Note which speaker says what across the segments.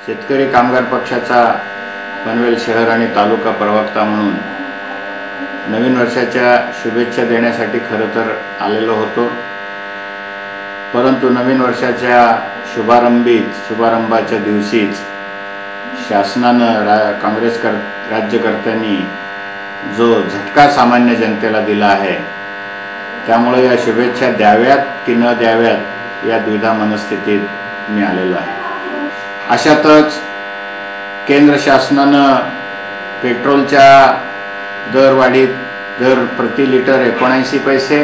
Speaker 1: शेतकरी कामगार पक्षाचा पनवेल शहर आणि तालुका प्रवक्ता म्हणून नवीन वर्षाच्या शुभेच्छा देण्यासाठी खरं तर आलेलो होतो, परंतु नवीन वर्षाच्या शुभारंभाच्या दिवशीच शासनानं काँग्रेस राज्यकर्त्यांनी जो झटका सामान्य जनतेला दिला आहे, त्यामुळे या शुभेच्छा द्याव्यात की न द्याव्यात या द्विधा मनस्थितीत मी आलेलो आहे। अशातच केंद्र शासनानं पेट्रोलच्या दरवाढीत दर प्रति लिटर 79 पैसे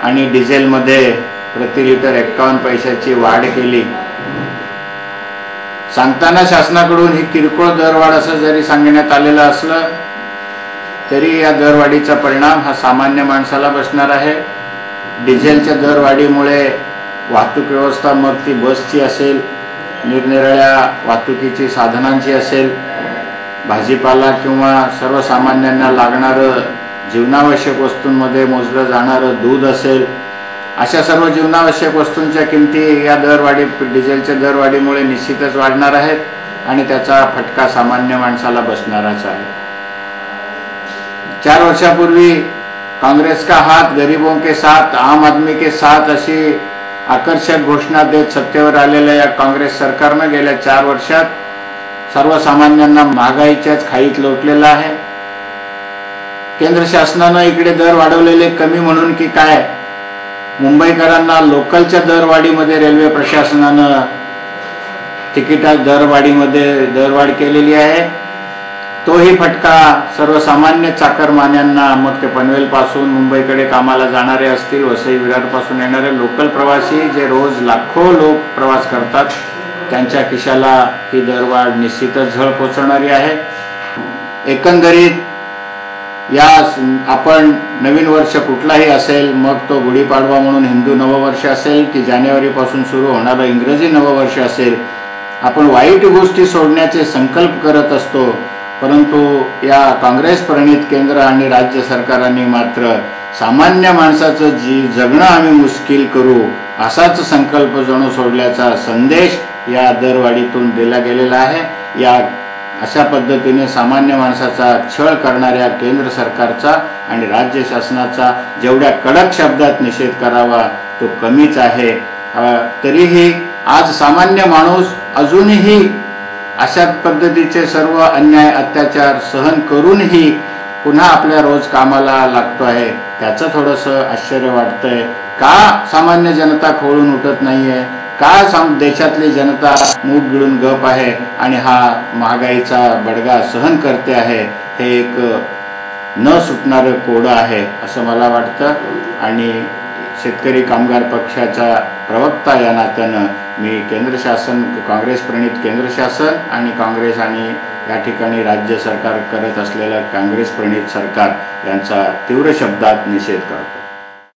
Speaker 1: आणि डिझेलमध्ये प्रति लिटर 51 पैशाची वाढ केली। सांगताना शासनाकडून ही किरकोळ दरवाढ असं जरी सांगण्यात आलेलं असलं तरी या दरवाढीचा परिणाम हा सामान्य माणसाला बसणार आहे। डिझेलच्या दरवाढीमुळे वाहतूक व्यवस्था, मग ती बसची असेल, निरनिराळ्या वाहतुकीची साधनांची असेल, भाजीपाला किंवा सर्वसामान्यांना लागणारं जीवनावश्यक वस्तूंमध्ये मोजलं जाणारं दूध असेल, अशा सर्व जीवनावश्यक वस्तूंच्या किमती या डिझेलच्या दरवाढीमुळे निश्चितच वाढणार आहेत आणि त्याचा फटका सामान्य माणसाला बसणारच आहे। 4 वर्षापूर्वी कांग्रेस का हात गरीबों के साथ, आम आदमी के साथ अशी आकर्षक घोषणा देत सत्तेवर आलेल्या या काँग्रेस सरकारनं गेल्या 4 वर्षात सर्वसामान्यांना महागाईच्याच खाईत लोटलेलं आहे। केंद्र शासनानं इकडे दर वाढवलेले कमी म्हणून की काय, मुंबईकरांना लोकलच्या दरवाढीमध्ये रेल्वे प्रशासनानं तिकिटा दरवाढीमध्ये दरवाढ केलेली आहे। तोही फटका सर्वसामान्य चाकरमान्यांना, मग ते पनवेलपासून मुंबईकडे कामाला जाणारे असतील, वसई विरारपासून येणारे लोकल प्रवासी जे रोज लाखो लोक प्रवास करतात, त्यांच्या खिशाला ही दरवाढ निश्चितच झळ पोचवणारी आहे। एकंदरीत या आपण नवीन वर्ष कुठलाही असेल, मग तो गुढीपाडवा म्हणून हिंदू नववर्ष असेल की जानेवारीपासून सुरू होणारं इंग्रजी नववर्ष असेल, आपण वाईट गोष्टी सोडण्याचे संकल्प करत असतो, परंतु या काँग्रेस प्रणित केंद्र आणि राज्य सरकारांनी मात्र सामान्य माणसाचं जगणं आम्ही मुश्किल करू असाच संकल्प जणू सोडल्याचा संदेश या दरवाढीतून दिला गेलेला आहे। या अशा पद्धतीने सामान्य माणसाचा छळ करणाऱ्या केंद्र सरकारचा आणि राज्य शासनाचा जेवढ्या कडक शब्दात निषेध करावा तो कमीच आहे। तरीही आज सामान्य माणूस अजूनही अशा पद्धतीचे सर्व अन्याय अत्याचार सहन करूनही पुन्हा आपल्या रोज कामाला लागतो आहे। त्याचं थोडंसं आश्चर्य वाटतंय। का सामान्य जनता खोळून उठत नाहीये? का देशातली जनता मूठ गिळून गप आहे आणि हा महागाईचा बडगा सहन करते आहे? हे एक न सुटणारं कोडं आहे असं मला वाटतं आणि शेतकरी कामगार पक्षाचा प्रवक्ता या नात्यानं मी केंद्र शासन, काँग्रेस प्रणित केंद्र शासन आणि काँग्रेस आणि या ठिकाणी राज्य सरकार करत असलेलं काँग्रेस प्रणित सरकार यांचा तीव्र शब्दात निषेध करतो।